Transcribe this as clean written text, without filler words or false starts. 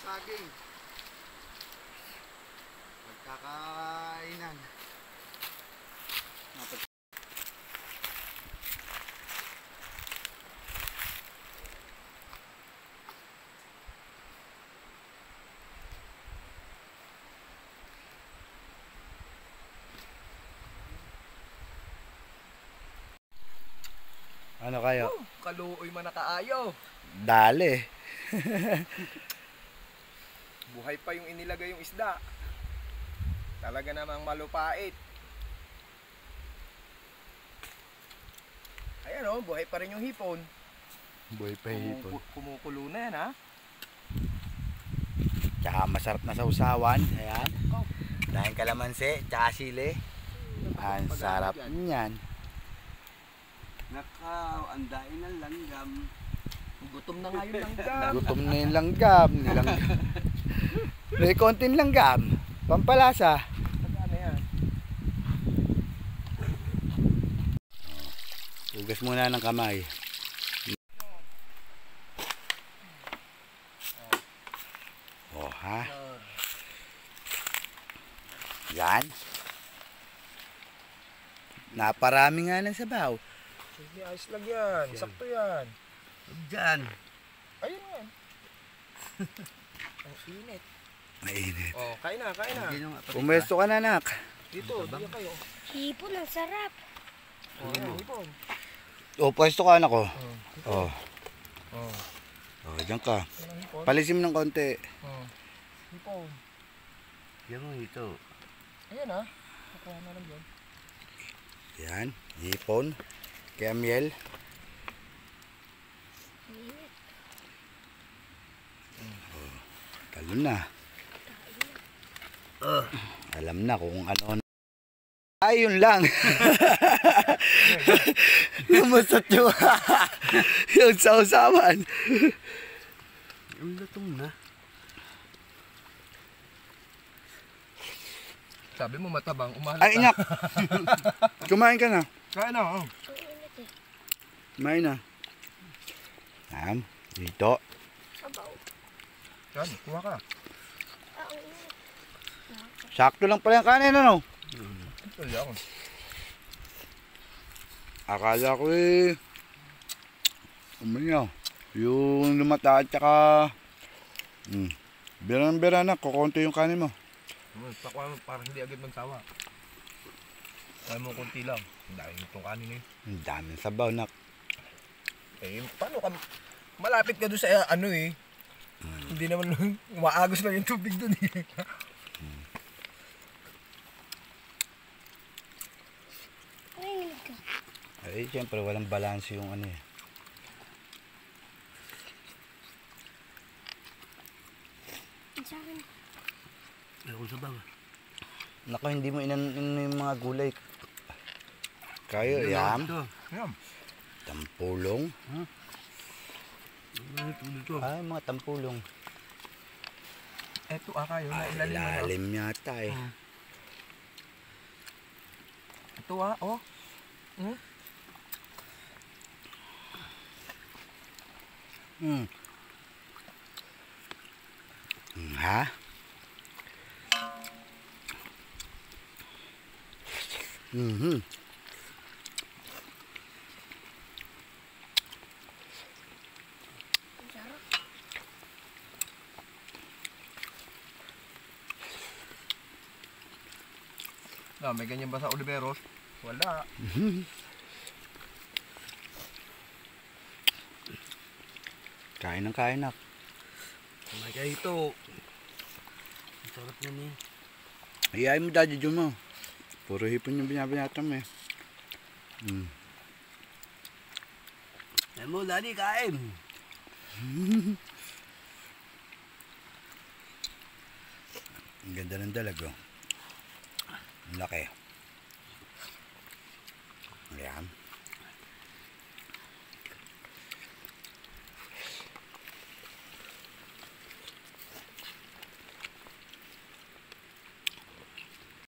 saging. Magkakainan. Ano kayo? Kaluoy man nakaayaw. Dali. Buhay pa yung inilagay yung isda. Talaga namang malupait. Ayan o, buhay pa rin yung hipon. Buhay pa hipon. Kumukulo na yan ha. Tsaka masarap na sausawan. Ayan. Dahil kalamansi, tsaka sili. Ang sarap niyan. Andain ng langgam. Gutom na nga yung langgam. Gutom na yung langgam. May konting langgam. Pampalasa. Ano yan? Hugas muna ng kamay. Oh ha. Yan. Naparami nga ng sabaw. Sige, ayos lang yan. Sakto yan. Diyan. Ayun yan. Ang init. Mainit. Oh, kain na, kain na. Pumesto ka na, anak. Dito, diyan kayo. Hipon, ang sarap. Oh, ayan, hipon. O, pwesto ka, anak ko. Oh, Oh. oh. Oh, diyan ka. Ayan, hipon. Palisim ng konti. Oh. Hipon. Yan mo ito. Ayan ha. Kukuha na lang yan. Yan. Hipon. Kaya miel. Oh, talo na. Alam na kung ano. Ayun lang. Namusat yung yung sausawan. Yung lutong na. Sabi mo matabang, umahalata. Ay, inak. Kumain ka na. Kain na, oh. Kumain na. Yan. Dito. Sabaw. Yan, kuha ka. Sakto lang pala yung kanin, ano? Ito lang. Akala ko umayaw. Yung lumata at saka bira na, kukunti yung kanin mo. Pakuha mo para hindi agad magsawa. Kaya mo kunti lang. Ang dami itong kanin eh. Ang daming sabaw, nak. Eh, paano ka? Malapit ka doon sa ano eh. Hindi naman umaagos lang yung tubig doon eh. Ay, siyempre walang balance yung ano eh. Sa akin. Ayun sa baba. Naku, hindi mo inan yung mga gulay. Kayo, yam. Yan. Tampulong. Dito. Ay, mga tampulong. Eto kayo na Ay, ilalim mo. ilalim yata eh. Ito oh. Ha? May ganyan ba sa Oliveros? Wala. Kain ng kain, nak. Kumay kayo ito. Ang sarap yan eh. Iyayin mo, Daddy Jun mo. Puro hipon yung binabanatan mo eh. Ayan mo, Daddy, kain. Ang ganda ng dalag, oh. Ang laki.